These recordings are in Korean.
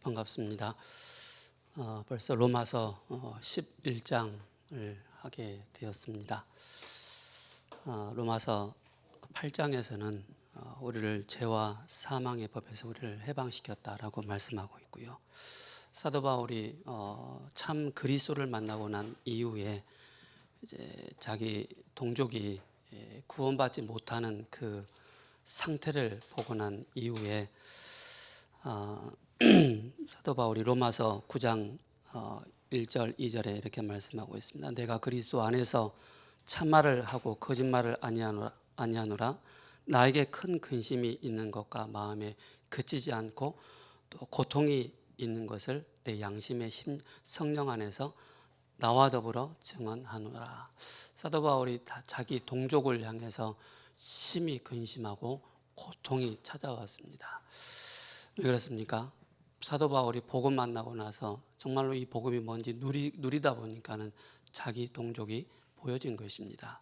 반갑습니다. 벌써 로마서 11장을 하게 되었습니다. 로마서 8장에서는 우리를 죄와 사망의 법에서 우리를 해방시켰다라고 말씀하고 있고요. 사도 바울이 참 그리스도를 만나고 난 이후에 이제 자기 동족이 구원받지 못하는 그 상태를 보고 난 이후에 사도 바울이 로마서 9장 1절 2절에 이렇게 말씀하고 있습니다. 내가 그리스도 안에서 참말을 하고 거짓말을 아니하노라. 나에게 큰 근심이 있는 것과 마음에 그치지 않고 또 고통이 있는 것을 내 양심의 성령 안에서 나와 더불어 증언하노라. 사도 바울이 자기 동족을 향해서 심히 근심하고 고통이 찾아왔습니다. 왜 그렇습니까? 사도 바울이 복음 만나고 나서 정말로 이 복음이 뭔지 누리다 보니까는 자기 동족이 보여진 것입니다.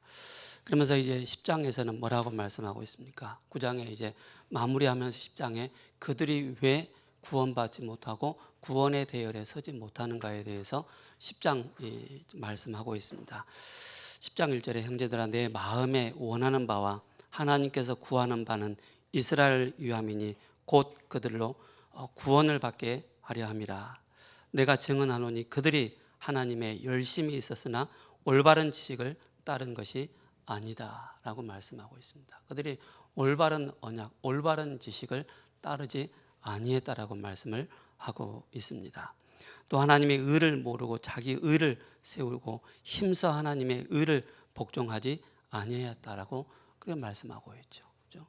그러면서 이제 10장에서는 뭐라고 말씀하고 있습니까? 9장에 이제 마무리하면서 10장에 그들이 왜 구원받지 못하고 구원의 대열에 서지 못하는가에 대해서 10장 말씀하고 있습니다. 10장 1절에 형제들아 내 마음에 원하는 바와 하나님께서 구하는 바는 이스라엘 유함이니 곧 그들로 구원을 받게 하려 함이라. 내가 증언하노니 그들이 하나님의 열심히 있었으나 올바른 지식을 따른 것이 아니다 라고 말씀하고 있습니다. 그들이 올바른 언약, 올바른 지식을 따르지 아니했다라고 말씀을 하고 있습니다. 또 하나님의 의를 모르고 자기 의를 세우고 힘써 하나님의 의를 복종하지 아니했다라고 그렇게 말씀하고 있죠. 그렇죠?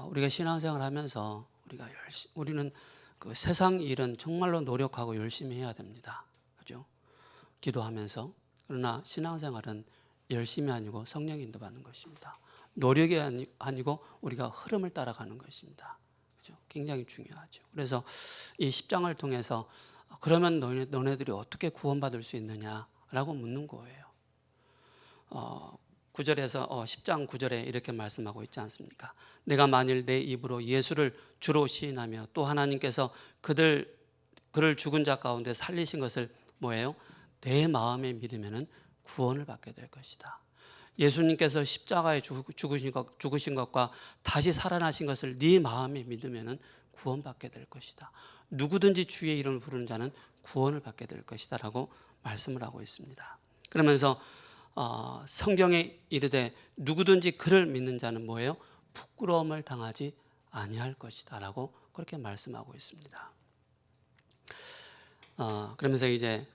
우리가 신앙생활을 하면서 우리는 그 세상 일은 정말로 노력하고 열심히 해야 됩니다. 그렇죠? 기도하면서. 그러나 신앙생활은 열심이 아니고 성령 인도받는 것입니다. 노력이 아니고 우리가 흐름을 따라가는 것입니다. 그렇죠? 굉장히 중요하죠. 그래서 이 10장을 통해서 그러면 너네들이 어떻게 구원받을 수 있느냐라고 묻는 거예요. 9절에서 10장 9절에 이렇게 말씀하고 있지 않습니까? 내가 만일 내 입으로 예수를 주로 시인하며 또 하나님께서 그를 죽은 자 가운데 살리신 것을 뭐예요? 내 마음에 믿으면 구원을 받게 될 것이다. 예수님께서 십자가에 죽으신 것과 다시 살아나신 것을 네 마음에 믿으면 구원받게 될 것이다. 누구든지 주의 이름을 부르는 자는 구원을 받게 될 것이다 라고 말씀을 하고 있습니다. 그러면서 성경에 이르되 누구든지 그를 믿는 자는 뭐예요? 부끄러움을 당하지 아니할 것이다 라고 그렇게 말씀하고 있습니다. 그러면서 이제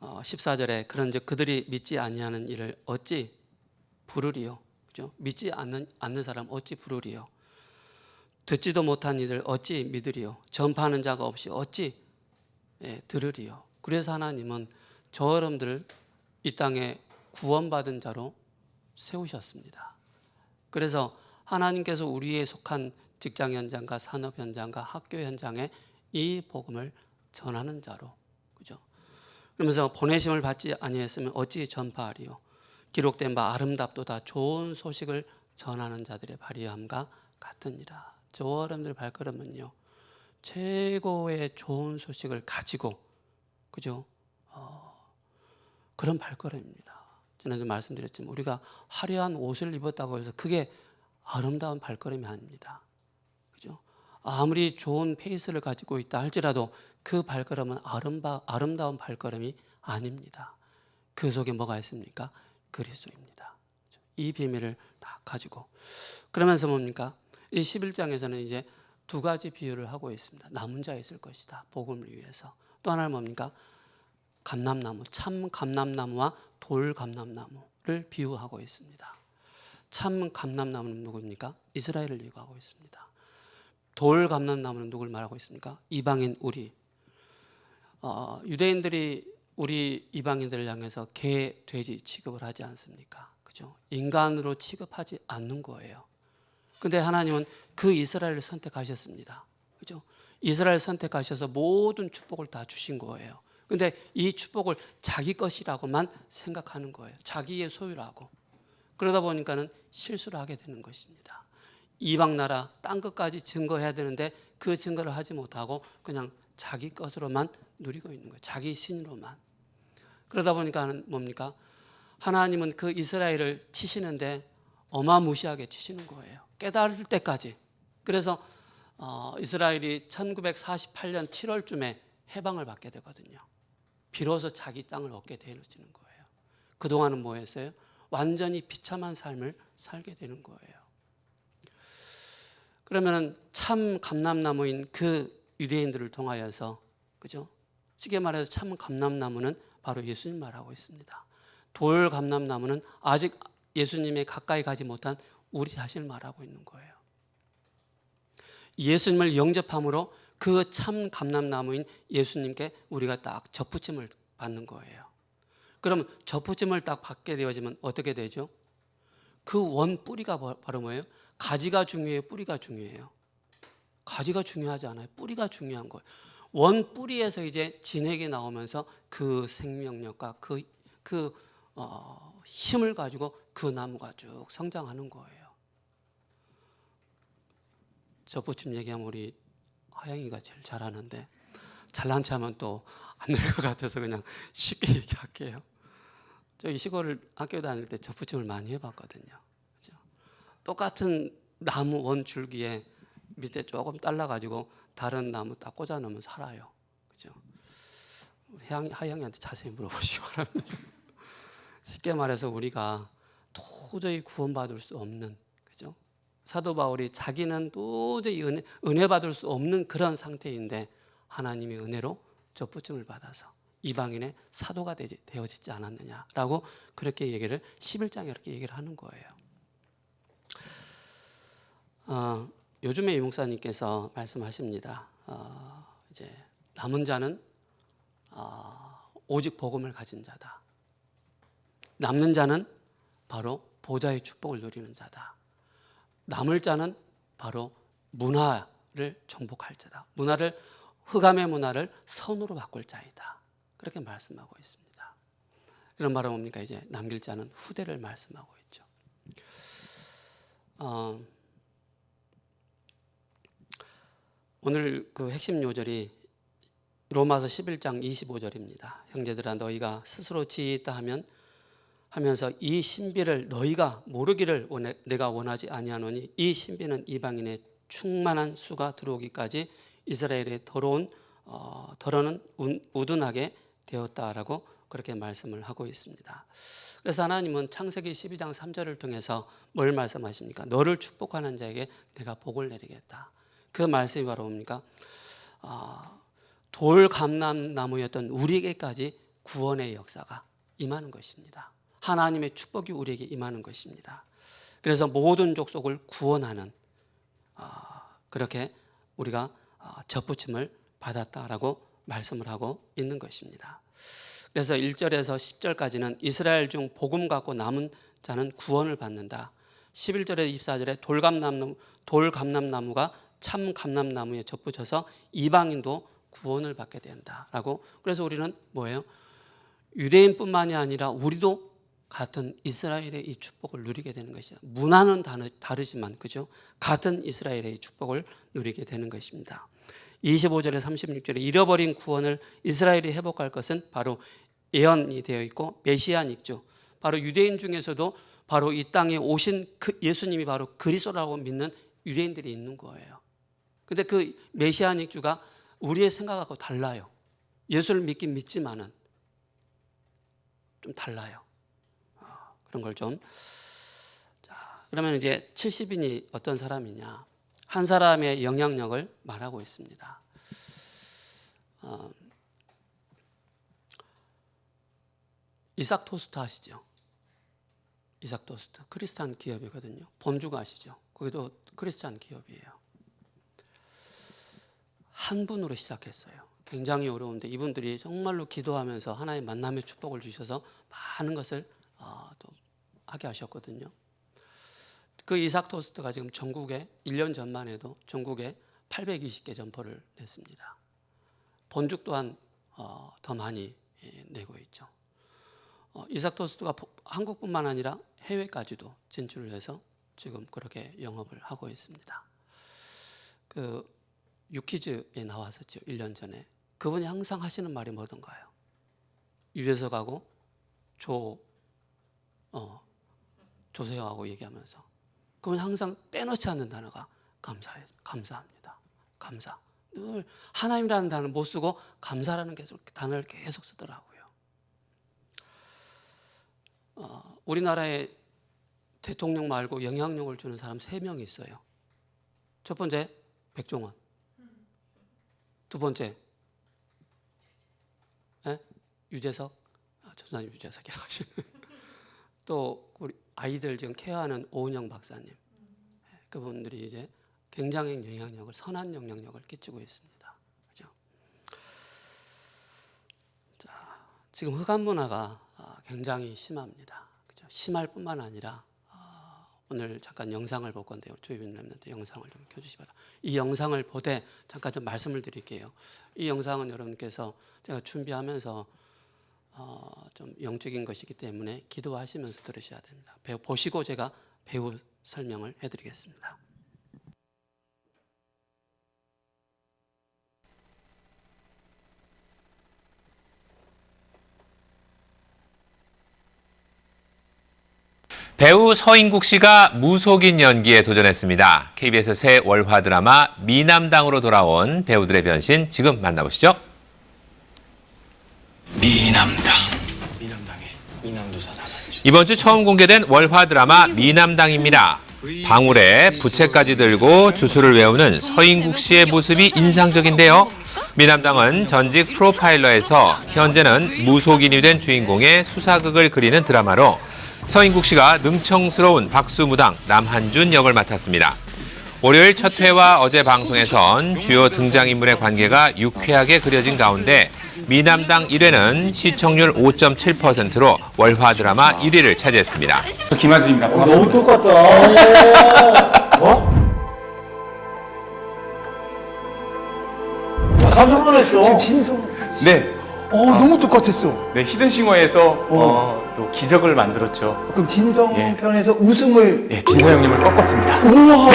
14절에 그런즉 그들이 믿지 아니하는 일을 어찌 부르리요? 그죠? 믿지 않는 사람 어찌 부르리요? 듣지도 못한 이들 어찌 믿으리요? 전파하는 자가 없이 어찌 들으리요? 그래서 하나님은 저 여러분들을 이 땅에 구원받은 자로 세우셨습니다. 그래서 하나님께서 우리에 속한 직장 현장과 산업 현장과 학교 현장에 이 복음을 전하는 자로, 그죠? 그러면서 보내심을 받지 아니했으면 어찌 전파하리요? 기록된 바 아름답도다 좋은 소식을 전하는 자들의 발휘함과 같으니라. 저 여러분들 발걸음은요 최고의 좋은 소식을 가지고, 그죠? 그런 발걸음입니다. 지난주 말씀드렸지만 우리가 화려한 옷을 입었다고 해서 그게 아름다운 발걸음이 아닙니다. 그죠? 아무리 좋은 페이스를 가지고 있다 할지라도 그 발걸음은 아름다운 발걸음이 아닙니다. 그 속에 뭐가 있습니까? 그리스도입니다. 이 비밀을 다 가지고 그러면서 뭡니까? 이 11장에서는 이제 두 가지 비유를 하고 있습니다. 남은 자 있을 것이다. 복음을 위해서. 또 하나는 뭡니까? 감람나무, 참 감람나무와 돌 감람나무를 비유하고 있습니다. 참 감람나무는 누구입니까? 이스라엘을 얘기하고 있습니다. 돌 감람나무는 누굴 말하고 있습니까? 이방인 우리. 유대인들이 우리 이방인들을 향해서 개, 돼지 취급을 하지 않습니까? 그죠? 인간으로 취급하지 않는 거예요. 근데 하나님은 그 이스라엘을 선택하셨습니다. 그죠? 이스라엘 선택하셔서 모든 축복을 다 주신 거예요. 근데 이 축복을 자기 것이라고만 생각하는 거예요. 자기의 소유라고. 그러다 보니까는 실수를 하게 되는 것입니다. 이방 나라 땅 끝까지 증거해야 되는데 그 증거를 하지 못하고 그냥 자기 것으로만 누리고 있는 거예요. 자기 신으로만. 그러다 보니까 뭡니까? 하나님은 그 이스라엘을 치시는데 어마무시하게 치시는 거예요. 깨달을 때까지. 그래서 이스라엘이 1948년 7월쯤에 해방을 받게 되거든요. 비로소 자기 땅을 얻게 되어지는 거예요. 그동안은 뭐 했어요? 완전히 비참한 삶을 살게 되는 거예요. 그러면 참 감람나무인 그 유대인들을 통하여서, 그죠? 쉽게 말해서 참 감람나무는 바로 예수님 말하고 있습니다. 돌 감람나무는 아직 예수님에 가까이 가지 못한 우리 자신을 말하고 있는 거예요. 예수님을 영접함으로 그 참 감람나무인 예수님께 우리가 딱 접붙임을 받는 거예요. 그럼 접붙임을 딱 받게 되어지면 어떻게 되죠? 그 원 뿌리가 바로 뭐예요? 가지가 중요해요? 뿌리가 중요해요? 가지가 중요하지 않아요. 뿌리가 중요한 거예요. 원 뿌리에서 이제 진액이 나오면서 그 생명력과 그 힘을 가지고 그 나무가 쭉 성장하는 거예요. 접붙임 얘기하면 우리 하영이가 제일 잘하는데 잘난 체하면 또 안 될 것 같아서 그냥 쉽게 얘기할게요. 저희 시골 학교 다닐 때 접붙임을 많이 해봤거든요. 그죠? 똑같은 나무 원 줄기에 밑에 조금 잘라가지고 다른 나무 딱 꽂아 놓으면 살아요. 그죠? 하영이한테 자세히 물어보시기 바랍니다. 쉽게 말해서 우리가 도저히 구원받을 수 없는, 그죠? 사도 바울이 자기는 도저히 은혜 받을 수 없는 그런 상태인데 하나님의 은혜로 접붙임을 받아서 이방인의 사도가 되어지지 않았느냐라고 그렇게 얘기를 11장에 이렇게 얘기를 하는 거예요. 요즘에 이 목사님께서 말씀하십니다. 이제 남은 자는 오직 복음을 가진 자다. 남는 자는 바로 보좌의 축복을 누리는 자다. 남을 자는 바로 문화를 정복할 자다. 흑암의 문화를 선으로 바꿀 자이다. 그렇게 말씀하고 있습니다. 그런 말은 뭡니까? 이제 남길 자는 후대를 말씀하고 있죠. 오늘 그 핵심 요절이 로마서 11장 25절입니다. 형제들아 너희가 스스로 지혜있다 하면서 이 신비를 너희가 모르기를 내가 원하지 아니하노니 이 신비는 이방인의 충만한 수가 들어오기까지 이스라엘의 더러는 우둔하게 되었다라고 그렇게 말씀을 하고 있습니다. 그래서 하나님은 창세기 12장 3절을 통해서 뭘 말씀하십니까? 너를 축복하는 자에게 내가 복을 내리겠다. 그 말씀이 바로 뭡니까? 돌 감람나무였던 우리에게까지 구원의 역사가 임하는 것입니다. 하나님의 축복이 우리에게 임하는 것입니다. 그래서 모든 족속을 구원하는 그렇게 우리가 접붙임을 받았다라고 말씀을 하고 있는 것입니다. 그래서 1절에서 10절까지는 이스라엘 중 복음 갖고 남은 자는 구원을 받는다. 11절에서 24절에 돌 감람나무가 참 감람나무에 접붙여서 이방인도 구원을 받게 된다라고. 그래서 우리는 뭐예요? 유대인뿐만이 아니라 우리도 같은 이스라엘의 이 축복을 누리게 되는 것이다. 문화는 다르지만 그죠? 같은 이스라엘의 이 축복을 누리게 되는 것입니다. 25절에 36절에 잃어버린 구원을 이스라엘이 회복할 것은 바로 예언이 되어 있고 메시아닉죠. 바로 유대인 중에서도 바로 이 땅에 오신 그 예수님이 바로 그리스도라고 믿는 유대인들이 있는 거예요. 근데 그 메시아닉 주가 우리의 생각하고 달라요. 예수를 믿긴 믿지만은 좀 달라요. 그런 걸 좀. 자, 그러면 이제 70인이 어떤 사람이냐? 한 사람의 영향력을 말하고 있습니다. 이삭 토스트 아시죠? 이삭 토스트 크리스찬 기업이거든요. 본주가 아시죠? 거기도 크리스찬 기업이에요. 한 분으로 시작했어요. 굉장히 어려운데 이분들이 정말로 기도하면서 하나의 만남의 축복을 주셔서 많은 것을 또 하게 하셨거든요. 그 이삭 토스트가 지금 전국에 1년 전만 해도 전국에 820개 점포를 냈습니다. 본죽 또한 더 많이 내고 있죠. 이삭 토스트가 한국뿐만 아니라 해외까지도 진출을 해서 지금 그렇게 영업을 하고 있습니다. 그 유퀴즈에 나왔었죠. 1년 전에. 그분이 항상 하시는 말이 뭐던가요? 유재석하고 조세호하고 얘기하면서 그분이 항상 빼놓지 않는 단어가 감사합니다. 감사. 늘 하나님이라는 단어를 못 쓰고 감사라는 단어를 계속 쓰더라고요. 우리나라에 대통령 말고 영향력을 주는 사람 3명이 있어요. 첫 번째 백종원, 두 번째 유재석, 조선님 유재석이라고 하시는 또 우리 아이들 지금 케어하는 오은영 박사님, 그분들이 이제 굉장히 영향력을, 선한 영향력을 끼치고 있습니다. 그죠? 자, 지금 흑암 문화가 굉장히 심합니다. 그죠? 심할 뿐만 아니라 오늘 잠깐 영상을 볼 건데요. 조이빈님한테 영상을 좀 켜주시 바랍니다. 이 영상을 보되 잠깐 좀 말씀을 드릴게요. 이 영상은 여러분께서 제가 준비하면서 좀 영적인 것이기 때문에 기도하시면서 들으셔야 됩니다. 보시고 제가 배우 설명을 해드리겠습니다. 배우 서인국 씨가 무속인 연기에 도전했습니다. KBS 새 월화 드라마 미남당으로 돌아온 배우들의 변신 지금 만나보시죠. 미남당에 미남도사 나왔죠. 이번 주 처음 공개된 월화 드라마 미남당입니다. 방울에 부채까지 들고 주술을 외우는 서인국 씨의 모습이 인상적인데요. 미남당은 전직 프로파일러에서 현재는 무속인이 된 주인공의 수사극을 그리는 드라마로 서인국 씨가 능청스러운 박수무당 남한준 역을 맡았습니다. 월요일 첫 회와 어제 방송에선 주요 등장인물의 관계가 유쾌하게 그려진 가운데 미남당 1회는 시청률 5.7%로 월화 드라마 1위를 차지했습니다. 김하준입니다. 반갑습니다. 너무 똑같다. 깜짝 놀랐어. 진성. 네, 너무 똑같았어. 네 히든싱어에서 또 기적을 만들었죠. 그럼 진성 예. 편에서 우승을. 예, 진서 형님을 꺾었습니다. 우와.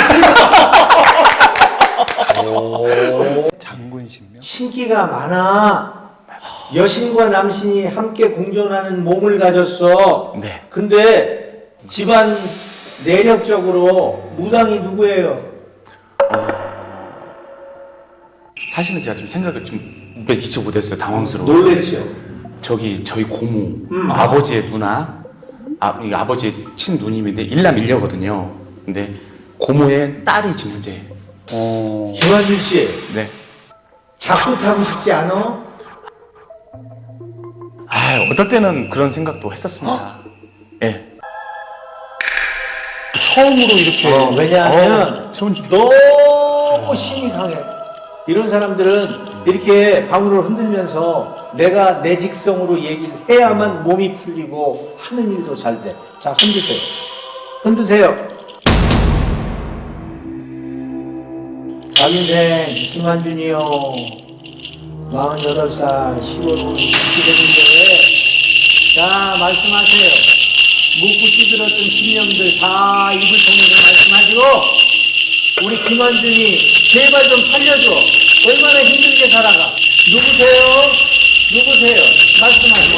장군신명. 신기가 많아. 여신과 남신이 함께 공존하는 몸을 가졌어. 네. 근데 집안 내력적으로 무당이 누구예요? 사실은 제가 지금 생각을 좀 미처 못했어요. 당황스러워. 놀랬죠. 저기 저희 고모, 아버지의 누나, 이게 아버지의 친누님인데 일남 일녀거든요. 근데 고모의 딸이 지금 현재. 김한준 씨, 네. 자꾸 타고 싶지 않아? 어떨 때는 그런 생각도 했었습니다. 예. 처음으로 이렇게. 왜냐하면 너무 신이 강해. 이런 사람들은 이렇게 방울을 흔들면서 내가 내 직성으로 얘기를 해야만 몸이 풀리고 하는 일도 잘 돼. 자, 흔드세요. 흔드세요. 박인생 김한준이요. 48살 10월 5일 됐는데 자, 말씀하세요. 묻고 찌들었던 신념들 다 입을 통해서 말씀하시고 우리 김한준이 제발 좀 살려줘. 얼마나 힘들게 살아가. 누구세요? 말씀하시고.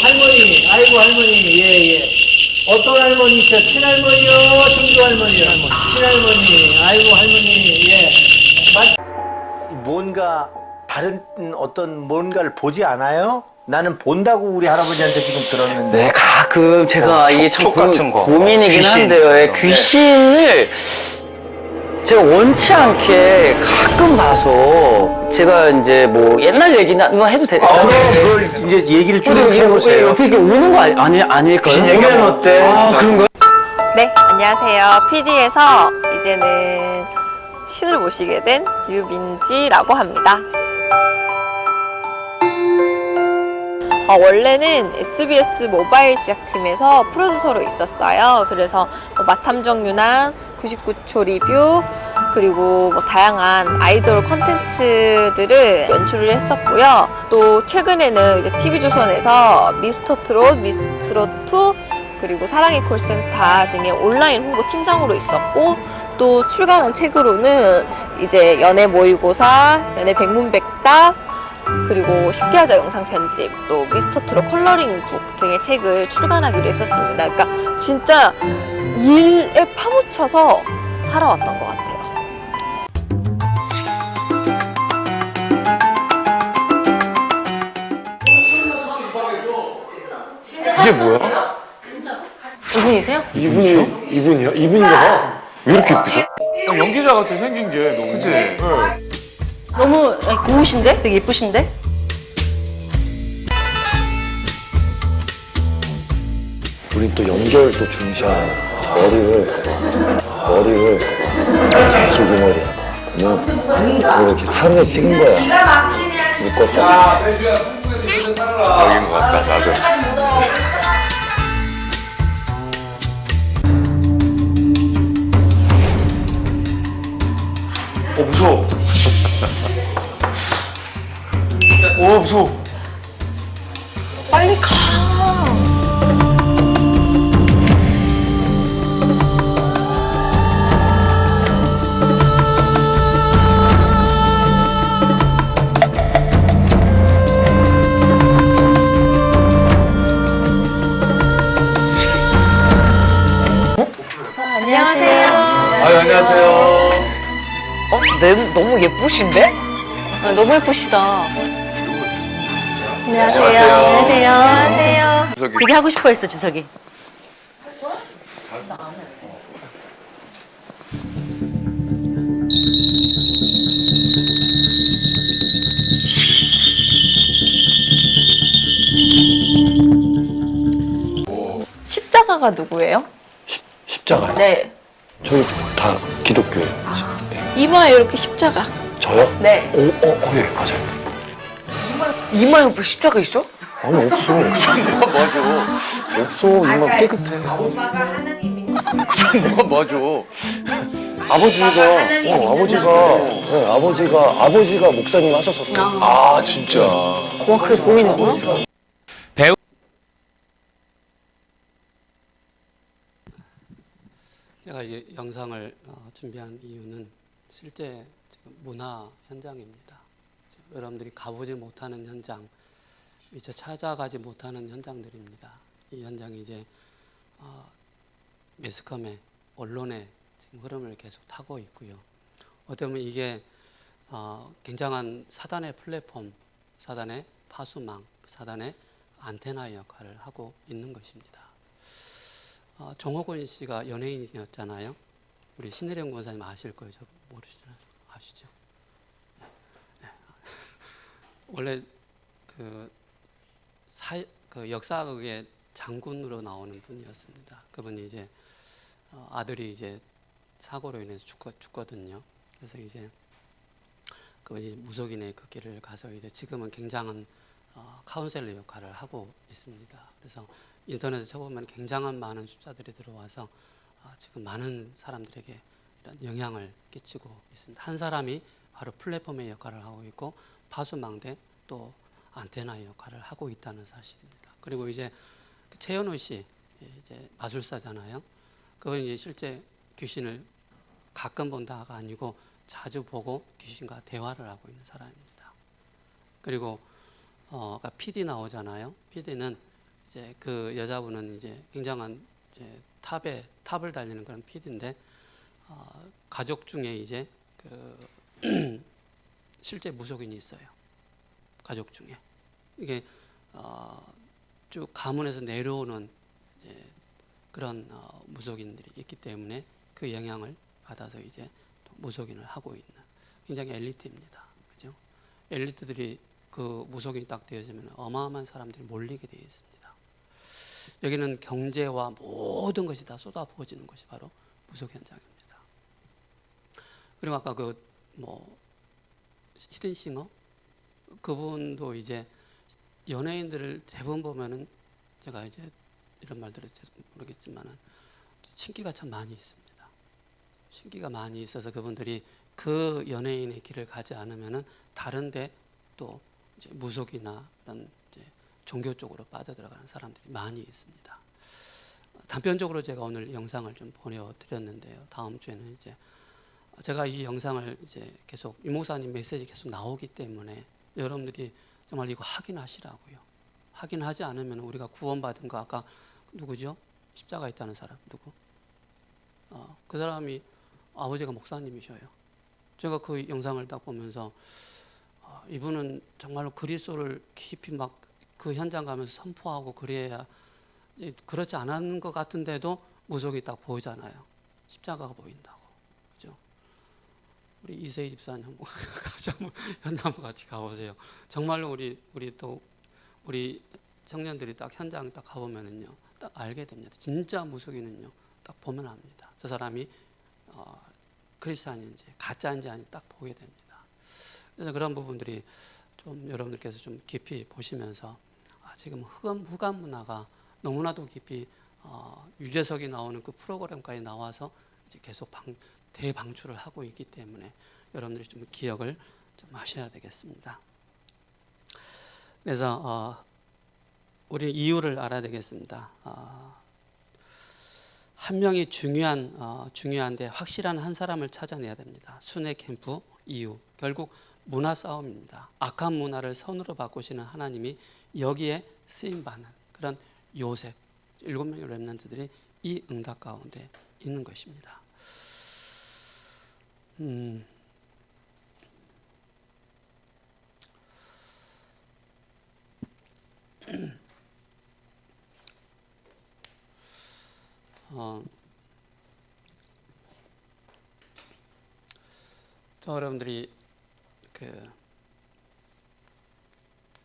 할머니. 아이고 할머니. 예. 어떤 할머니시죠? 친할머니요? 증조할머니요? 친할머니. 아이고 할머니. 예. 뭔가 다른 어떤 뭔가를 보지 않아요? 나는 본다고 우리 할아버지한테 지금 들었는데. 네, 가끔 제가 이게 참 같은 거. 고민이긴 귀신. 한데요. 예, 귀신을 제가 원치 않게 가끔 봐서 제가 이제 뭐 옛날 얘기나 뭐 해도 돼요? 그럼 그걸 이제 얘기를 쭉 해보세요. 옆에 이렇게 오는 거 아닐까요? 귀신 얘기는 어때? 그런가요? 네, 안녕하세요. PD에서 이제는 신을 모시게 된 유민지라고 합니다. 원래는 SBS 모바일 시작팀에서 프로듀서로 있었어요. 그래서 마탐정 유난, 99초 리뷰, 그리고 다양한 아이돌 콘텐츠들을 연출을 했었고요. 또 최근에는 이제 TV조선에서 미스터 트롯, 미스트롯 2 그리고 사랑의 콜센터 등의 온라인 홍보 팀장으로 있었고, 또 출간한 책으로는 이제 연애 모의고사, 연애 백문백답, 그리고 쉽게 하자 영상 편집, 또 미스터 트롯 컬러링 북 등의 책을 출간하기로 했었습니다. 그러니까 진짜 일에 파묻혀서 살아왔던 것 같아요. 이게 뭐야? 이분이세요? 이분이요? 이분인가 봐. 왜 이렇게 예쁘죠? 연기자 같아 생긴 게 너무. 그치? 네. 너무 고우신데? 되게 예쁘신데? 우린 또 연결 또 중시하는 머리를 계속 이 머리야. 뭐 이렇게 하루에 찍은 거야. 묶었잖아. 여긴 것 같다, 나도. 무서워. 무서워. 빨리 가. 아유, 안녕하세요. 너무 예쁘신데? 너무 예쁘시다. 안녕하세요. 안녕하세요. 되게 하고 싶어 했어, 주석이. 십자가가 누구예요? 십자가요? 네. 저희 다 기독교예요. 이마에 이렇게 십자가. 저요? 네. 예, 맞아요. 이마에 뭐 십자가 있어? 아니, 없어. 맞아. 없어. 이마 깨끗해. 맞아. 아버지가 목사님 하셨었어요. 아, 진짜. 와, 그게 보이는구나? 제가 이제 영상을 준비한 이유는 실제 지금 문화 현장입니다. 여러분들이 가보지 못하는 현장, 미처 찾아가지 못하는 현장들입니다. 이 현장이 이제 매스컴의 언론의 지금 흐름을 계속 타고 있고요. 어떻게 보면 이게 굉장한 사단의 플랫폼, 사단의 파수망, 사단의 안테나 역할을 하고 있는 것입니다. 정호곤 씨가 연예인이었잖아요. 우리 신혜령 권사님 아실 거예요. 저 모르시잖아요. 아시죠? 네. 원래 그 역사극의 장군으로 나오는 분이었습니다. 그분이 이제 아들이 이제 사고로 인해서 죽거든요. 그래서 이제 그분이 무속인의 그 길을 가서 이제 지금은 굉장한 카운셀러 역할을 하고 있습니다. 그래서 인터넷에 쳐보면 굉장한 많은 숫자들이 들어와서 지금 많은 사람들에게 이런 영향을 끼치고 있습니다. 한 사람이 바로 플랫폼의 역할을 하고 있고 파수망대 또 안테나의 역할을 하고 있다는 사실입니다. 그리고 이제 그 최현우 씨 이제 마술사잖아요. 그분 이제 실제 귀신을 가끔 본다가 아니고 자주 보고 귀신과 대화를 하고 있는 사람입니다. 그리고 아까 PD 나오잖아요. PD는 이제 그 여자분은 이제 굉장한 이제 탑을 달리는 그런 PD인데 가족 중에 이제 그 실제 무속인이 있어요. 가족 중에 이게 쭉 가문에서 내려오는 이제 그런 무속인들이 있기 때문에 그 영향을 받아서 이제 무속인을 하고 있는 굉장히 엘리트입니다. 그죠? 엘리트들이 그 무속인이 딱 되어지면 어마어마한 사람들이 몰리게 되어 있습니다. 여기는 경제와 모든 것이 다 쏟아부어지는 것이 바로 무속 현장입니다. 그리고 아까 그 뭐 히든싱어 그분도 이제 연예인들을 대부분 보면은 제가 이제 이런 말 들을지 모르겠지만은 신기가 참 많이 있습니다. 신기가 많이 있어서 그분들이 그 연예인의 길을 가지 않으면은 다른데 또 이제 무속이나 그런 이제 종교 쪽으로 빠져들어가는 사람들이 많이 있습니다. 단편적으로 제가 오늘 영상을 좀 보내드렸는데요. 다음 주에는 이제 제가 이 영상을 이제 계속 이 목사님 메시지 계속 나오기 때문에 여러분들이 정말 이거 확인하시라고요. 확인하지 않으면 우리가 구원받은 거 아까 누구죠? 십자가 있다는 사람 누구? 그 사람이 아버지가 목사님이셔요. 제가 그 영상을 딱 보면서 이분은 정말로 그리스도를 깊이 막 그 현장 가면서 선포하고 그래야 그렇지 않은 것 같은데도 무속이 딱 보이잖아요. 십자가가 보인다고. 그죠? 우리 이세희 집사님 한번 같이 한번 현장 한번 같이 가보세요. 정말로 우리 청년들이 딱 현장 딱 가보면은요, 딱 알게 됩니다. 진짜 무속인은요, 딱 보면 압니다. 저 사람이 크리스찬인지 가짜인지 아닌지 딱 보게 됩니다. 그래서 그런 부분들이 좀 여러분들께서 좀 깊이 보시면서 지금 흑암 문화가 너무나도 깊이 유재석이 나오는 그 프로그램까지 나와서 이제 계속 대방출을 하고 있기 때문에 여러분들이 좀 기억을 좀 하셔야 되겠습니다. 그래서 우리는 이유를 알아야 되겠습니다. 한 명이 중요한데 확실한 한 사람을 찾아내야 됩니다. 순회 캠프 이유, 결국 문화 싸움입니다. 악한 문화를 선으로 바꾸시는 하나님이 여기에 쓰임받는 그런 요셉 7명의 렘넌트들이 이 응답 가운데 있는 것입니다. 저 여러분들이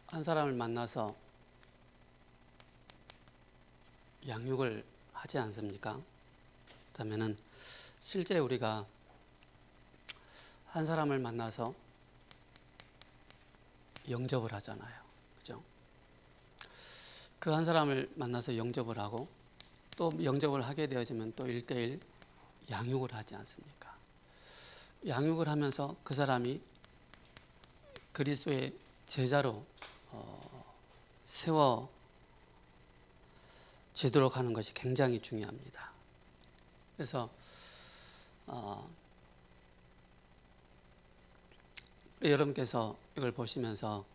한 사람을 만나서 양육을 하지 않습니까? 그렇다면은 실제 우리가 한 사람을 만나서 영접을 하잖아요. 그죠? 그 한 사람을 만나서 영접을 하고 또 영접을 하게 되어지면 또 1대1 양육을 하지 않습니까? 양육을 하면서 그 사람이 그리스도의 제자로 세워지도록 하는 것이 굉장히 중요합니다. 그래서 여러분께서 이걸 보시면서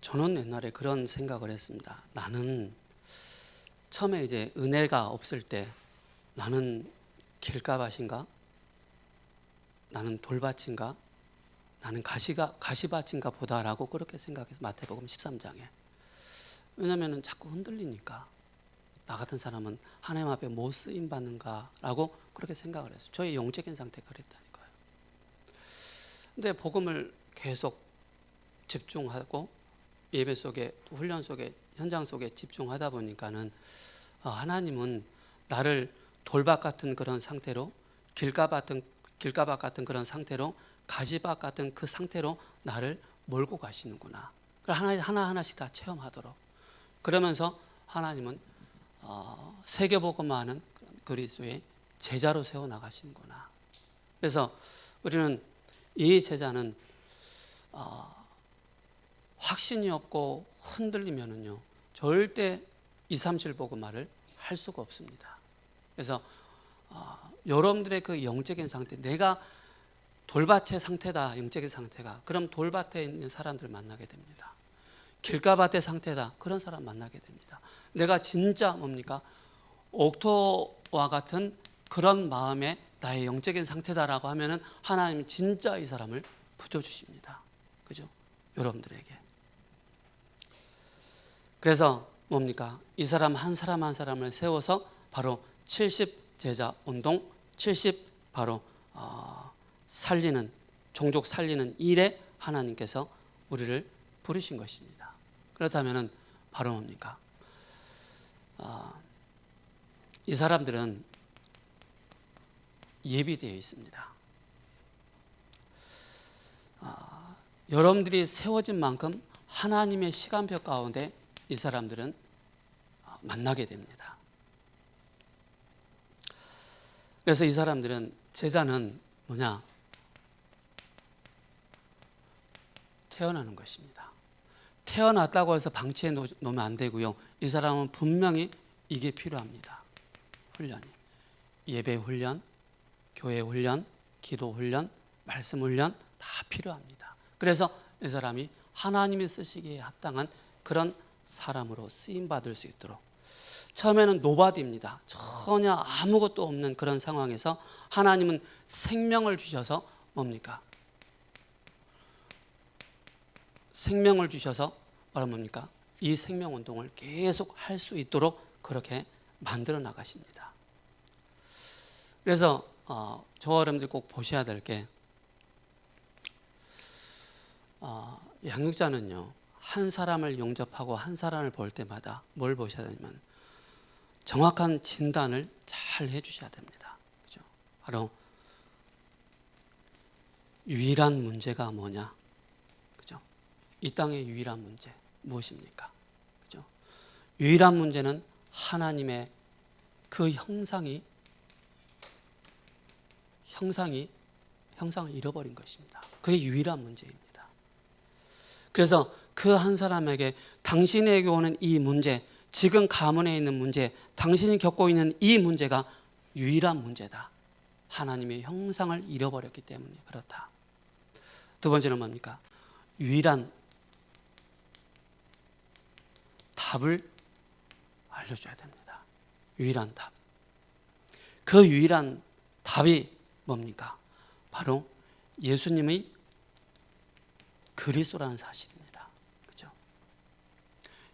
저는 옛날에 그런 생각을 했습니다. 나는 처음에 이제 은혜가 없을 때 나는 길가밭인가? 나는 돌밭인가? 나는 가시밭인가 보다라고 그렇게 생각해서 마태복음 13장에. 왜냐하면 자꾸 흔들리니까 나 같은 사람은 하나님 앞에 못 쓰임 받는가라고 그렇게 생각을 했어요. 저의 영적인 상태가 그랬다니까요. 근데 복음을 계속 집중하고 예배 속에 훈련 속에 현장 속에 집중하다 보니까는 하나님은 나를 돌밭 같은 그런 상태로 길가밭 같은 그런 상태로 가시밭 같은 그 상태로 나를 몰고 가시는구나. 하나하나씩 다 체험하도록. 그러면서 하나님은 세계복음화하는 그리스도의 제자로 세워나가시는구나. 그래서 우리는 이 제자는 확신이 없고 흔들리면은요 절대 237 복음화를 할 수가 없습니다. 그래서 여러분들의 그 영적인 상태, 내가 돌밭의 상태다, 영적인 상태가. 그럼 돌밭에 있는 사람들 만나게 됩니다. 길가밭의 상태다, 그런 사람 만나게 됩니다. 내가 진짜 뭡니까? 옥토와 같은 그런 마음의 나의 영적인 상태다라고 하면은 하나님이 진짜 이 사람을 붙여주십니다. 그죠? 여러분들에게. 그래서 뭡니까? 이 사람 한 사람을 세워서 바로 70 제자 운동, 70 바로 살리는, 종족 살리는 일에 하나님께서 우리를 부르신 것입니다. 그렇다면 바로 뭡니까? 이 사람들은 예비되어 있습니다. 여러분들이 세워진 만큼 하나님의 시간표 가운데 이 사람들은 만나게 됩니다. 그래서 이 사람들은, 제자는 뭐냐? 태어나는 것입니다. 태어났다고 해서 방치해 놓으면 안 되고요. 이 사람은 분명히 이게 필요합니다. 훈련이. 예배 훈련, 교회 훈련, 기도 훈련, 말씀 훈련 다 필요합니다. 그래서 이 사람이 하나님이 쓰시기에 합당한 그런 사람으로 쓰임 받을 수 있도록. 처음에는 노바디입니다. 전혀 아무것도 없는 그런 상황에서 하나님은 생명을 주셔서 뭡니까? 생명을 주셔서 뭡니까? 이 생명 운동을 계속 할 수 있도록 그렇게 만들어 나가십니다. 그래서 저와 여러분들 꼭 보셔야 될 게 양육자는요, 한 사람을 영접하고 한 사람을 볼 때마다 뭘 보셔야 되냐면 정확한 진단을 잘 해주셔야 됩니다. 그죠? 바로 유일한 문제가 뭐냐? 그죠? 이 땅의 유일한 문제 무엇입니까? 그죠? 유일한 문제는 하나님의 그 형상을 잃어버린 것입니다. 그게 유일한 문제입니다. 그래서 그 한 사람에게 당신에게 오는 이 문제, 지금 가문에 있는 문제, 당신이 겪고 있는 이 문제가 유일한 문제다. 하나님의 형상을 잃어버렸기 때문에 그렇다. 두 번째는 뭡니까? 유일한 답을 알려줘야 됩니다. 유일한 답. 그 유일한 답이 뭡니까? 바로 예수님의 그리스도라는 사실입니다. 그죠?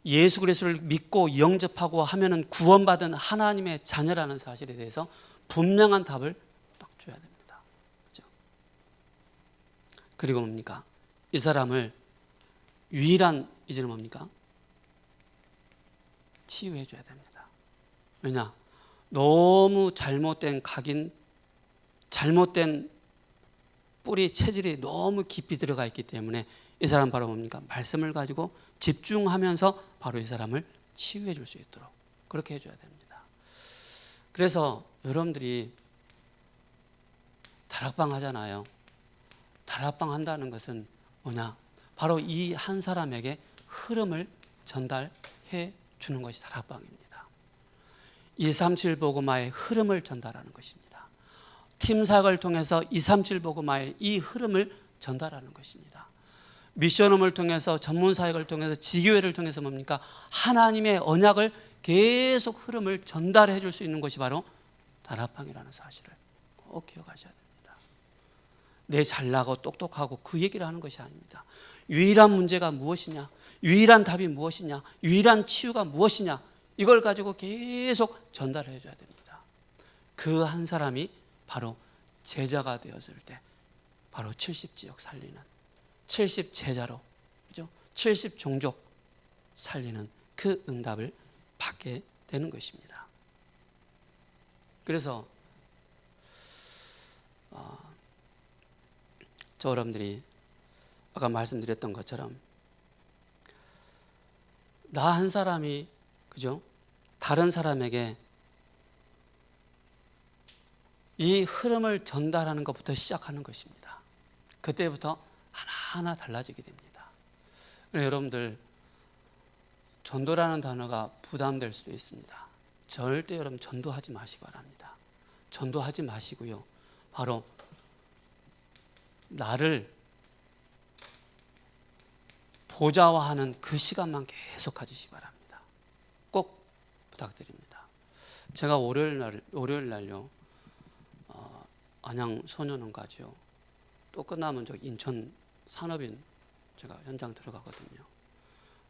예수 그리스도를 믿고 영접하고 하면은 구원받은 하나님의 자녀라는 사실에 대해서 분명한 답을 딱 줘야 됩니다. 그죠? 그리고 뭡니까? 이 사람을 유일한 이제는 뭡니까? 치유해 줘야 됩니다. 왜냐? 너무 잘못된 각인, 잘못된 뿌리 체질이 너무 깊이 들어가 있기 때문에 이 사람 바로 뭡니까? 말씀을 가지고 집중하면서 바로 이 사람을 치유해 줄 수 있도록 그렇게 해줘야 됩니다. 그래서 여러분들이 다락방 하잖아요. 다락방 한다는 것은 뭐냐? 바로 이 한 사람에게 흐름을 전달해 주는 것이 다락방입니다. 237 복음화의 흐름을 전달하는 것입니다. 팀 사역을 통해서 237 복음화의 이 흐름을 전달하는 것입니다. 미션홈을 통해서 전문 사역을 통해서 지교회를 통해서 뭡니까? 하나님의 언약을 계속 흐름을 전달해 줄 수 있는 것이 바로 다락방이라는 사실을 꼭 기억하셔야 됩니다. 내 잘나고 똑똑하고 그 얘기를 하는 것이 아닙니다. 유일한 문제가 무엇이냐? 유일한 답이 무엇이냐? 유일한 치유가 무엇이냐? 이걸 가지고 계속 전달해 줘야 됩니다. 그 한 사람이 바로 제자가 되었을 때 바로 70지역 살리는 70제자로, 그죠? 70종족 살리는 그 응답을 받게 되는 것입니다. 그래서 저 여러분들이 아까 말씀드렸던 것처럼 나 한 사람이, 그죠? 다른 사람에게 이 흐름을 전달하는 것부터 시작하는 것입니다. 그때부터 하나하나 달라지게 됩니다. 여러분들 전도라는 단어가 부담될 수도 있습니다. 절대 여러분 전도하지 마시기 바랍니다. 전도하지 마시고요. 바로 나를 보좌화하는 그 시간만 계속 가지시기 바랍니다. 꼭 부탁드립니다. 제가 월요일 날요. 안양 소년원가죠. 또 끝나면 저 인천 산업인 제가 현장 들어가거든요.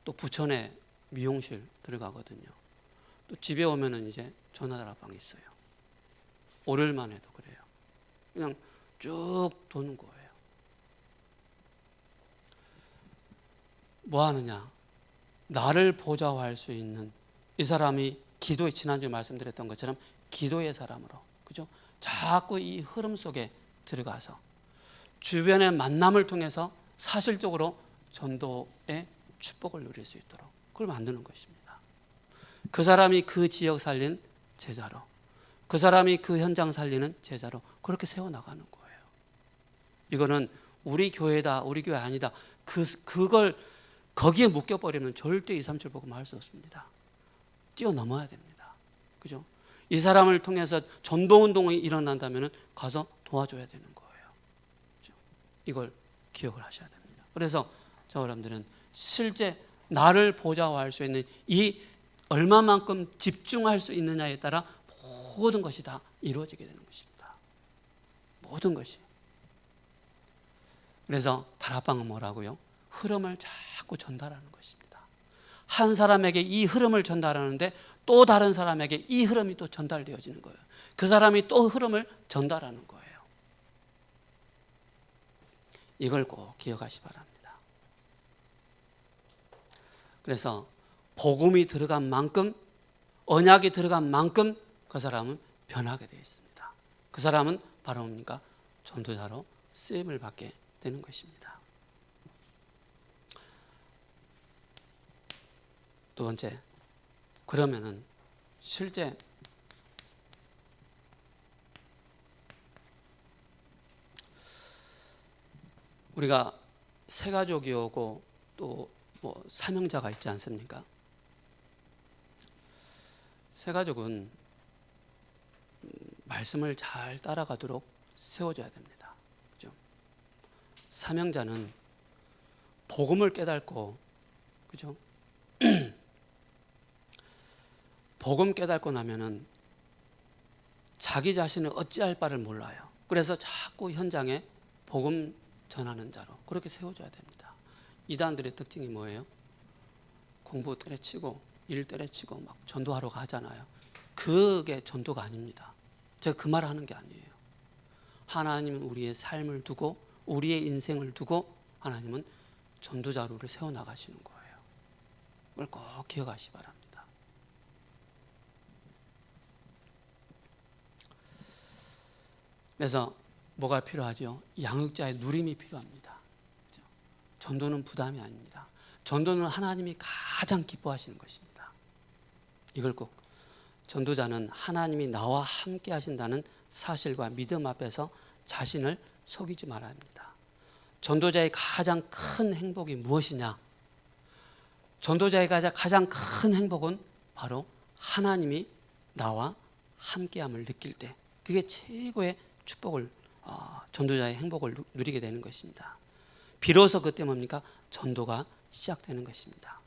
또 부천에 미용실 들어가거든요. 또 집에 오면은 이제 전화다락방이 있어요. 월요일만 해도 그래요. 그냥 쭉 도는 거예요. 뭐 하느냐? 나를 보좌화할 수 있는 이 사람이 기도의, 지난주에 말씀드렸던 것처럼 기도의 사람으로, 그죠? 자꾸 이 흐름 속에 들어가서 주변의 만남을 통해서 사실적으로 전도의 축복을 누릴 수 있도록 그걸 만드는 것입니다. 그 사람이 그 지역 살린 제자로, 그 사람이 그 현장 살리는 제자로 그렇게 세워나가는 거예요. 이거는 우리 교회다, 우리 교회 아니다, 그걸 거기에 묶여버리면 절대 237 복음 할 수 없습니다. 뛰어넘어야 됩니다. 그죠? 이 사람을 통해서 전도 운동이 일어난다면 가서 도와줘야 되는 거예요. 그죠? 이걸 기억을 하셔야 됩니다. 그래서 저 여러분들은 실제 나를 보좌할 수 있는 이 얼마만큼 집중할 수 있느냐에 따라 모든 것이 다 이루어지게 되는 것입니다. 모든 것이. 그래서 다락방은 뭐라고요? 흐름을 자꾸 전달하는 것입니다. 한 사람에게 이 흐름을 전달하는데 또 다른 사람에게 이 흐름이 또 전달되어지는 거예요. 그 사람이 또 흐름을 전달하는 거예요. 이걸 꼭 기억하시 바랍니다. 그래서 복음이 들어간 만큼, 언약이 들어간 만큼 그 사람은 변하게 되어 있습니다. 그 사람은 바로 뭡니까? 전도자로 쓰임을 받게 되는 것입니다. 두 번째, 그러면은 실제 우리가 새 가족이 오고 또 뭐 사명자가 있지 않습니까? 새 가족은 말씀을 잘 따라가도록 세워줘야 됩니다. 그죠? 사명자는 복음을 깨닫고, 그죠? 복음 깨닫고 나면은 자기 자신을 어찌할 바를 몰라요. 그래서 자꾸 현장에 복음 전하는 자로 그렇게 세워줘야 됩니다. 이단들의 특징이 뭐예요? 공부 때려치고 일 때려치고 막 전도하러 가잖아요. 그게 전도가 아닙니다. 제가 그 말을 하는 게 아니에요. 하나님은 우리의 삶을 두고 우리의 인생을 두고 하나님은 전도자로를 세워나가시는 거예요. 그걸 꼭 기억하시기 바랍니다. 그래서 뭐가 필요하죠? 양육자의 누림이 필요합니다. 전도는 부담이 아닙니다. 전도는 하나님이 가장 기뻐하시는 것입니다. 이걸 꼭, 전도자는 하나님이 나와 함께 하신다는 사실과 믿음 앞에서 자신을 속이지 말아야 합니다. 전도자의 가장 큰 행복이 무엇이냐? 전도자의 가장 큰 행복은 바로 하나님이 나와 함께함을 느낄 때, 그게 최고의 축복을, 전도자의 행복을 누리게 되는 것입니다. 비로소 그때 뭡니까? 전도가 시작되는 것입니다.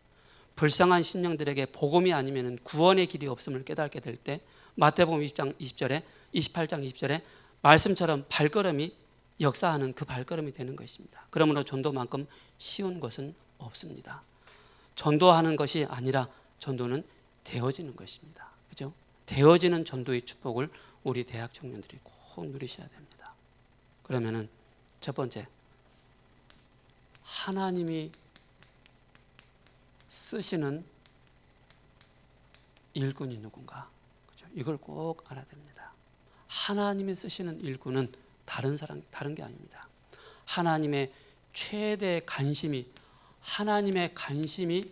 불쌍한 심령들에게 복음이 아니면 구원의 길이 없음을 깨닫게 될 때 마태복음 20장 20절에 28장 20절에 말씀처럼 발걸음이 역사하는 그 발걸음이 되는 것입니다. 그러므로 전도만큼 쉬운 것은 없습니다. 전도하는 것이 아니라 전도는 되어지는 것입니다. 그죠? 되어지는 전도의 축복을 우리 대학 청년들이 꼭 누리셔야 됩니다. 그러면은 첫 번째, 하나님이 쓰시는 일꾼이 누군가? 그죠? 이걸 꼭 알아야 됩니다. 하나님이 쓰시는 일꾼은 다른 게 아닙니다. 하나님의 최대 관심이, 하나님의 관심이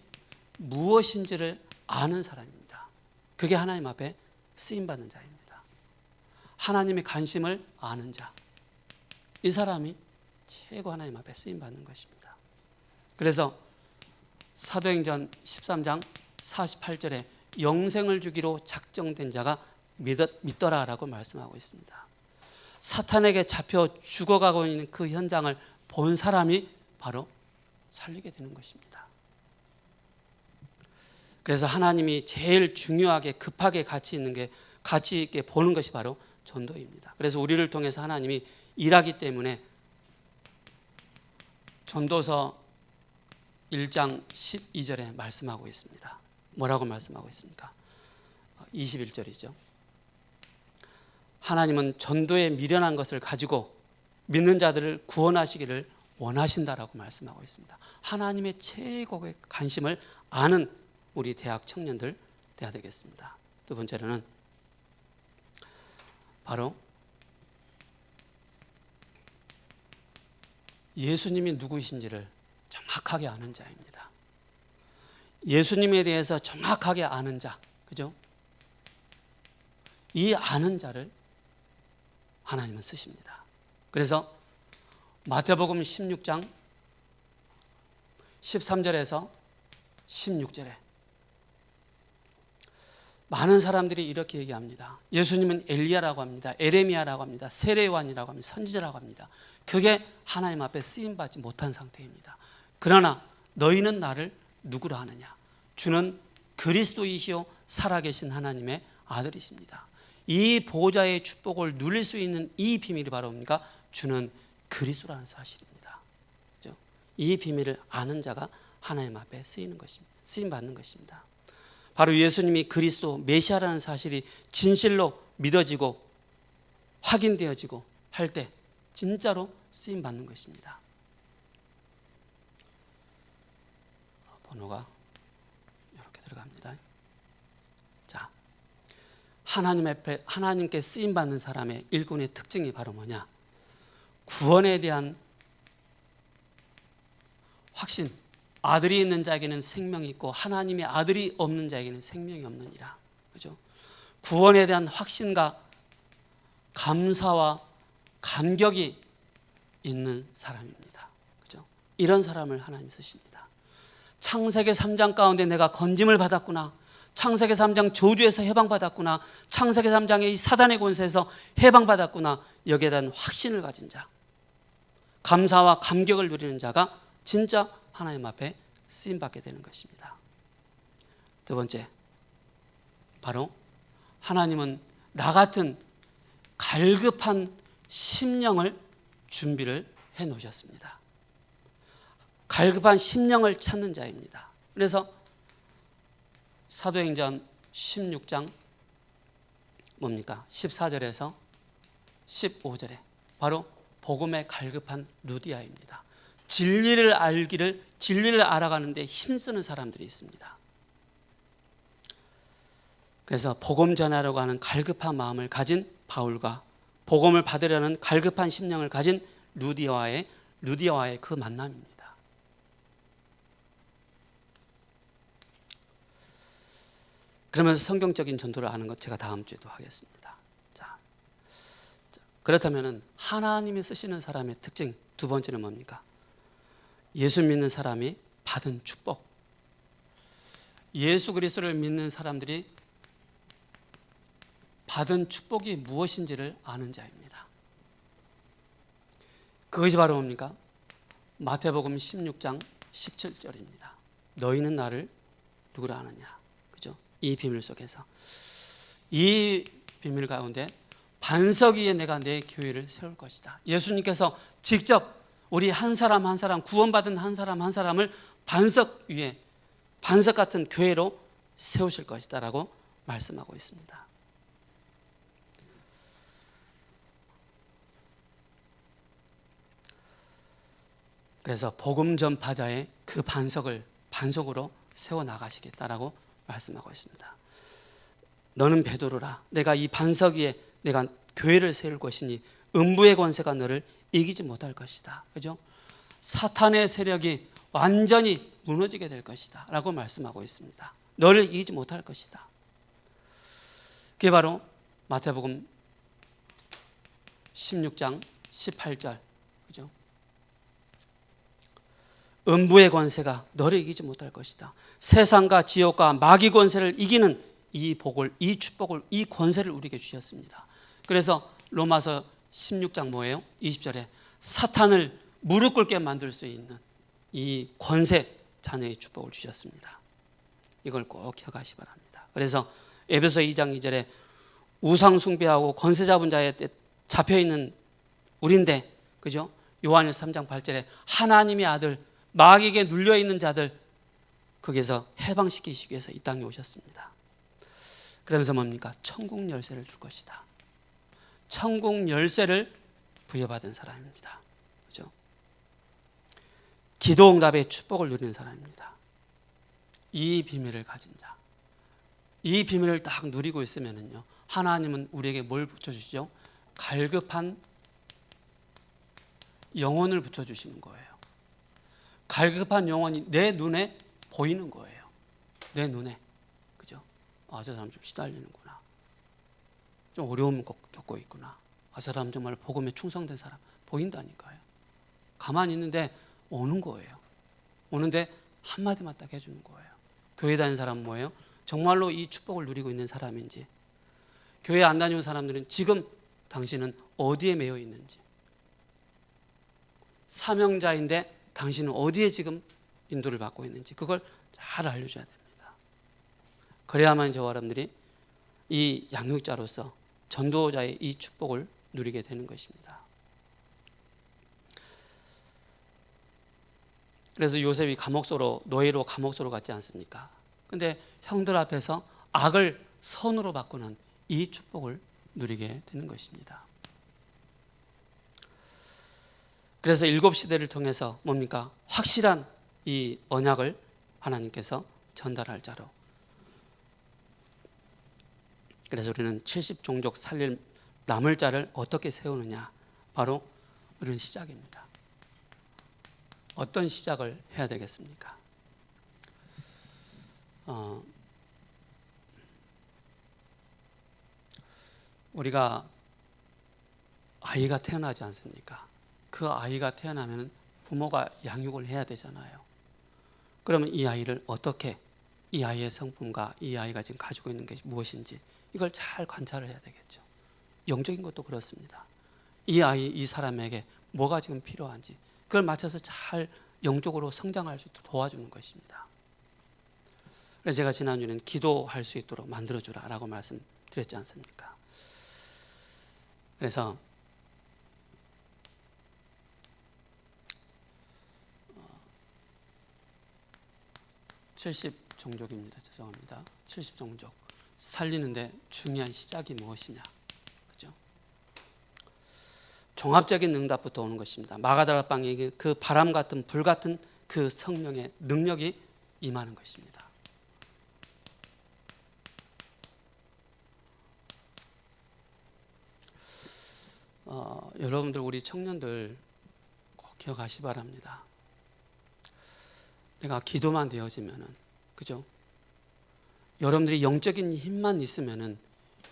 무엇인지를 아는 사람입니다. 그게 하나님 앞에 쓰임받는 자입니다. 하나님의 관심을 아는 자, 이 사람이 최고 하나님 앞에 쓰임받는 것입니다. 그래서 사도행전 13장 48절에 영생을 주기로 작정된 자가 믿더라라고 말씀하고 있습니다. 사탄에게 잡혀 죽어가고 있는 그 현장을 본 사람이 바로 살리게 되는 것입니다. 그래서 하나님이 제일 중요하게 급하게 가치 있게 보는 것이 바로 전도입니다. 그래서 우리를 통해서 하나님이 일하기 때문에 전도서 1장 12절에 말씀하고 있습니다. 뭐라고 말씀하고 있습니까? 21절이죠. 하나님은 전도에 미련한 것을 가지고 믿는 자들을 구원하시기를 원하신다라고 말씀하고 있습니다. 하나님의 최고의 관심을 아는 우리 대학 청년들 돼야 되겠습니다. 두 번째로는 바로 예수님이 누구이신지를 정확하게 아는 자입니다. 예수님에 대해서 정확하게 아는 자, 그죠? 이 아는 자를 하나님은 쓰십니다. 그래서 마태복음 16장 13절에서 16절에 많은 사람들이 이렇게 얘기합니다. 예수님은 엘리야라고 합니다. 에레미야라고 합니다. 세례요한이라고 합니다. 선지자라고 합니다. 그게 하나님 앞에 쓰임받지 못한 상태입니다. 그러나 너희는 나를 누구로 하느냐? 주는 그리스도이시요 살아계신 하나님의 아들이십니다. 이 보좌의 축복을 누릴 수 있는 이 비밀이 바로 뭡니까? 주는 그리스도라는 사실입니다. 그렇죠? 이 비밀을 아는 자가 하나님 앞에 쓰임 받는 것입니다. 바로 예수님이 그리스도 메시아라는 사실이 진실로 믿어지고 확인되어지고 할 때 진짜로 쓰임 받는 것입니다. 번호가 이렇게 들어갑니다. 자, 하나님께 쓰임 받는 사람의 일꾼의 특징이 바로 뭐냐? 구원에 대한 확신. 아들이 있는 자에게는 생명이 있고 하나님의 아들이 없는 자에게는 생명이 없느니라. 그죠? 구원에 대한 확신과 감사와 감격이 있는 사람입니다. 그죠? 이런 사람을 하나님이 쓰십니다. 창세기 3장 가운데 내가 건짐을 받았구나. 창세기 3장 저주에서 해방받았구나. 창세기 3장의 이 사단의 권세에서 해방받았구나. 여기에 대한 확신을 가진 자, 감사와 감격을 누리는 자가 진짜 하나님 앞에 쓰임받게 되는 것입니다. 두 번째, 바로 하나님은 나 같은 갈급한 심령을 준비를 해 놓으셨습니다. 갈급한 심령을 찾는 자입니다. 그래서 사도행전 16장 뭡니까? 14절에서 15절에 바로 복음에 갈급한 루디아입니다. 진리를 알아가는데 힘쓰는 사람들이 있습니다. 그래서 복음 전하려고 하는 갈급한 마음을 가진 바울과 복음을 받으려는 갈급한 심령을 가진 루디아와의 그 만남입니다. 그러면서 성경적인 전도를 하는 것 제가 다음 주에도 하겠습니다. 자, 그렇다면 하나님이 쓰시는 사람의 특징 두 번째는 뭡니까? 예수 믿는 사람이 받은 축복. 예수 그리스도를 믿는 사람들이 받은 축복이 무엇인지를 아는 자입니다. 그것이 바로 뭡니까? 마태복음 16장 17절입니다. 너희는 나를 누구라 하느냐? 그죠? 이 비밀 속에서 이 비밀 가운데 반석 위에 내가 내 교회를 세울 것이다. 예수님께서 직접 우리 한 사람 한 사람 구원받은 한 사람 한 사람을 반석 위에 반석 같은 교회로 세우실 것이다 라고 말씀하고 있습니다. 그래서 복음 전파자의 그 반석으로 세워나가시겠다라고 말씀하고 있습니다. 너는 베드로라. 내가 이 반석 위에 내가 교회를 세울 것이니 음부의 권세가 너를 이기지 못할 것이다. 그죠? 사탄의 세력이 완전히 무너지게 될 것이다 라고 말씀하고 있습니다. 너를 이기지 못할 것이다. 그게 바로 마태복음 16장 18절. 그죠? 음부의 권세가 너를 이기지 못할 것이다. 세상과 지옥과 마귀 권세를 이기는 이 복을, 이 축복을, 이 권세를 우리에게 주셨습니다. 그래서 로마서 16장 뭐예요? 20절에 사탄을 무릎 꿇게 만들 수 있는 이 권세 자녀의 축복을 주셨습니다. 이걸 꼭 기억하시 기 바랍니다. 그래서 에베소 2장 2절에 우상 숭배하고 권세 잡은 자에 잡혀있는 우리인데, 그죠? 요한일서 3장 8절에 하나님의 아들 마귀에게 눌려있는 자들 거기에서 해방시키시기 위해서 이 땅에 오셨습니다. 그러면서 뭡니까? 천국 열쇠를 줄 것이다. 천국 열쇠를 부여받은 사람입니다. 그죠? 기도 응답의 축복을 누리는 사람입니다. 이 비밀을 가진 자, 이 비밀을 딱 누리고 있으면요, 하나님은 우리에게 뭘 붙여주시죠? 갈급한 영혼을 붙여주시는 거예요. 갈급한 영혼이 내 눈에 보이는 거예요. 내 눈에. 그죠? 아, 저 사람 좀 시달리는구나. 좀 어려움 겪고 있구나. 아, 저 사람 정말 복음에 충성된 사람 보인다니까요. 가만히 있는데 오는 거예요. 오는데 한마디만 딱 해주는 거예요. 교회 다니는 사람 뭐예요? 정말로 이 축복을 누리고 있는 사람인지, 교회 안 다니는 사람들은 지금 당신은 어디에 매여 있는지, 사명자인데 당신은 어디에 지금 인도를 받고 있는지 그걸 잘 알려줘야 됩니다. 그래야만 저와 여러분들이 이 양육자로서 전도자의 이 축복을 누리게 되는 것입니다. 그래서 요셉이 감옥소로, 노예로 감옥소로 갔지 않습니까? 근데 형들 앞에서 악을 선으로 바꾸는 이 축복을 누리게 되는 것입니다. 그래서 일곱 시대를 통해서 뭡니까? 확실한 이 언약을 하나님께서 전달할 자로. 그래서 우리는 70종족 살릴 남을 자를 어떻게 세우느냐? 바로 우리는 시작입니다. 어떤 시작을 해야 되겠습니까? 우리가 아이가 태어나지 않습니까? 그 아이가 태어나면 부모가 양육을 해야 되잖아요. 그러면 이 아이를 어떻게, 이 아이의 성품과 이 아이가 지금 가지고 있는 것이 무엇인지 이걸 잘 관찰을 해야 되겠죠. 영적인 것도 그렇습니다. 이 아이, 이 사람에게 뭐가 지금 필요한지 그걸 맞춰서 잘 영적으로 성장할 수 있도록 도와주는 것입니다. 그래서 제가 지난주에는 기도할 수 있도록 만들어주라라고 말씀드렸지 않습니까? 그래서 70종족입니다. 죄송합니다. 70종족 살리는데 중요한 시작이 무엇이냐? 그죠? 종합적인 응답부터 오는 것입니다. 마가다라 방에 그 바람 같은 불 같은 그 성령의 능력이 임하는 것입니다. 여러분들, 우리 청년들 꼭 기억하시 바랍니다. 내가 기도만 되어지면은, 그죠? 여러분들이 영적인 힘만 있으면은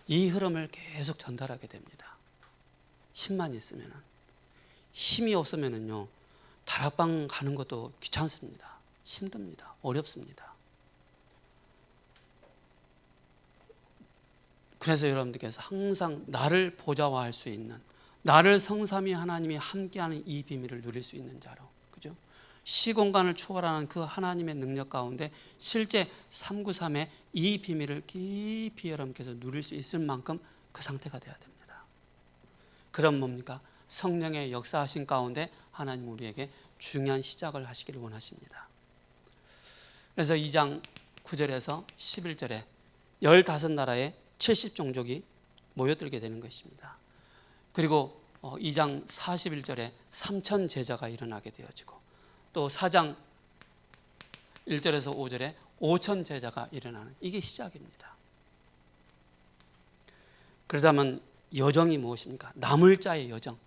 이 흐름을 계속 전달하게 됩니다. 힘만 있으면은. 힘이 없으면은요, 다락방 가는 것도 귀찮습니다. 힘듭니다. 어렵습니다. 그래서 여러분들께서 항상 나를 보좌화할 수 있는, 나를 성삼위 하나님이 함께하는 이 비밀을 누릴 수 있는 자로, 그죠? 시공간을 초월하는 그 하나님의 능력 가운데 실제 393의 이 비밀을 깊이 여러분께서 누릴 수 있을 만큼 그 상태가 되어야 됩니다. 그럼 뭡니까? 성령의 역사하신 가운데 하나님 우리에게 중요한 시작을 하시기를 원하십니다. 그래서 2장 9절에서 11절에 15나라의 70종족이 모여들게 되는 것입니다. 그리고 2장 41절에 3천 제자가 일어나게 되어지고, 또 4장 1절에서 5절에 5천 제자가 일어나는, 이게 시작입니다. 그렇다면 여정이 무엇입니까? 남을 자의 여정.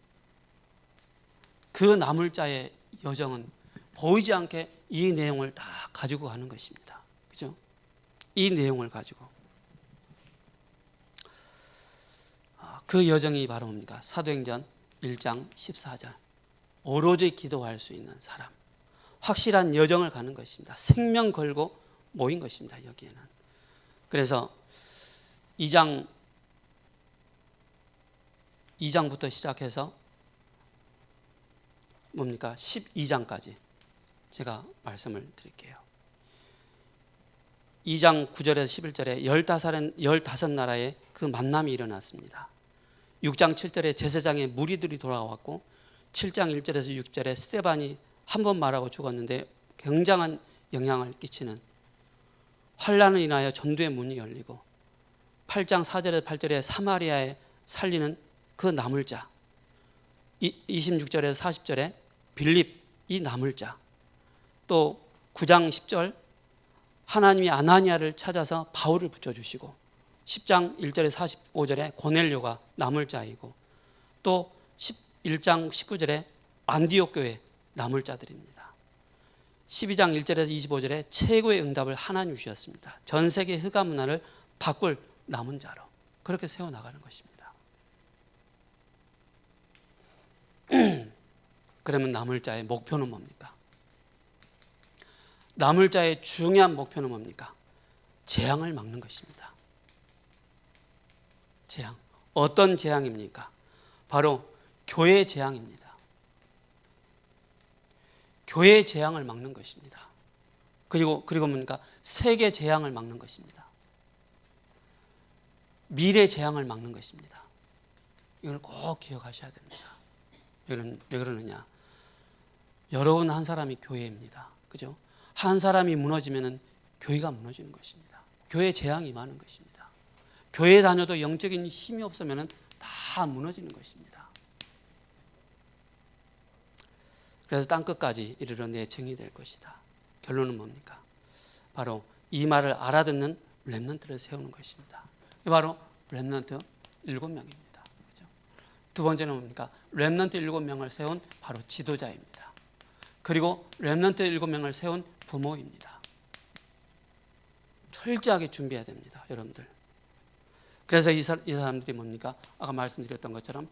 그 남을 자의 여정은 보이지 않게 이 내용을 다 가지고 가는 것입니다. 그죠? 이 내용을 가지고. 그 여정이 바로 뭡니까? 사도행전 1장 14절. 오로지 기도할 수 있는 사람. 확실한 여정을 가는 것입니다. 생명 걸고 모인 것입니다. 여기에는. 그래서 2장부터 시작해서 뭡니까? 12장까지 제가 말씀을 드릴게요. 2장 9절에서 11절에 15나라의 그 만남이 일어났습니다. 6장 7절에 제사장의 무리들이 돌아왔고, 7장 1절에서 6절에 스데반이 한 번 말하고 죽었는데 굉장한 영향을 끼치는, 환란을 인하여 전도의 문이 열리고, 8장 4절에서 8절에 사마리아에 살리는 그 남을 자, 26절에서 40절에 빌립, 이 남을 자, 또 9장 10절 하나님이 아나니아를 찾아서 바울을 붙여주시고, 10장 1절에서 45절에 고넬료가 남을 자이고, 또 11장 19절에 안디옥 교회 남을 자들입니다. 12장 1절에서 25절에 최고의 응답을 하나님 주셨습니다. 전 세계 흑암 문화를 바꿀 남은 자로 그렇게 세워나가는 것입니다. 그러면 남을 자의 목표는 뭡니까? 남을 자의 중요한 목표는 뭡니까? 재앙을 막는 것입니다. 재앙. 어떤 재앙입니까? 바로 교회 재앙입니다. 교회 재앙을 막는 것입니다. 그리고 뭡니까? 세계 재앙을 막는 것입니다. 미래 재앙을 막는 것입니다. 이걸 꼭 기억하셔야 됩니다. 왜 그러느냐? 여러분 한 사람이 교회입니다. 그죠? 한 사람이 무너지면은 교회가 무너지는 것입니다. 교회 재앙이 많은 것입니다. 교회 다녀도 영적인 힘이 없으면은 다 무너지는 것입니다. 그래서 땅끝까지 이르러 내 정이 될 것이다. 결론은 뭡니까? 바로 이 말을 알아듣는 렘넌트를 세우는 것입니다. 바로 렘넌트 7명입니다. 그죠? 두 번째는 뭡니까? 렘넌트 7명을 세운 바로 지도자입니다. 그리고 렘넌트 7명을 세운 부모입니다. 철저하게 준비해야 됩니다, 여러분들. 그래서 이 사람들이 뭡니까? 아까 말씀드렸던 것처럼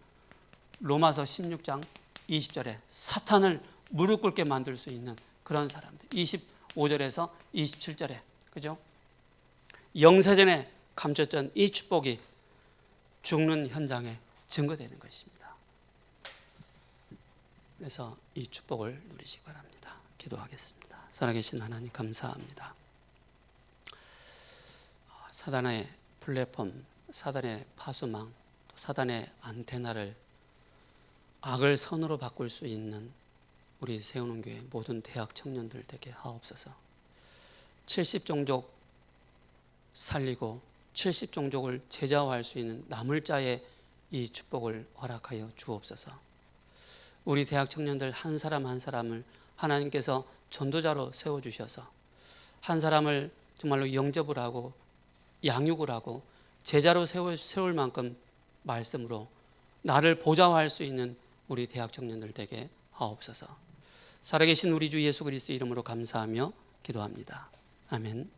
로마서 16장 20절에 사탄을 무릎 꿇게 만들 수 있는 그런 사람들. 25절에서 27절에, 그죠? 영세전에 감췄던 이 축복이 죽는 현장에 증거되는 것입니다. 그래서 이 축복을 누리시기 바랍니다. 기도하겠습니다. 살아계신 하나님 감사합니다. 사단의 플랫폼, 사단의 파수망, 사단의 안테나를 악을 선으로 바꿀 수 있는 우리 세우는 교회 모든 대학 청년들 되게 하옵소서. 70종족 살리고 70종족을 제자화할 수 있는 남을 자의 이 축복을 허락하여 주옵소서. 우리 대학 청년들 한 사람 한 사람을 하나님께서 전도자로 세워주셔서 한 사람을 정말로 영접을 하고 양육을 하고 제자로 세울 만큼 말씀으로 나를 보좌화할 수 있는 우리 대학 청년들 되게 하옵소서. 살아계신 우리 주 예수 그리스도 이름으로 감사하며 기도합니다. 아멘.